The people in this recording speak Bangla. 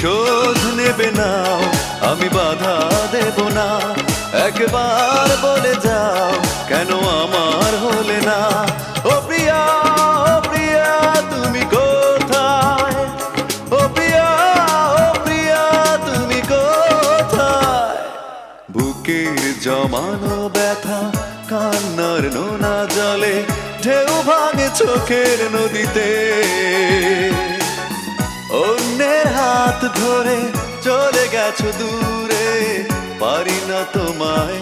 প্রতিশোধ নেবে না, আমি বাধা দেব না। একবার বলে যাও কেন আমার হলে না। ও প্রিয়া, ও প্রিয়া তুমি কোথায়? ও প্রিয়া, ও প্রিয়া তুমি কোথায়? বুকের জমানো ব্যথা কান্নার নোনা জলে ঢেউ ভাঙে চোখের নদীতে। অন্যের হাত ধরে চলে গেছো দূরে, পারি না তোমায়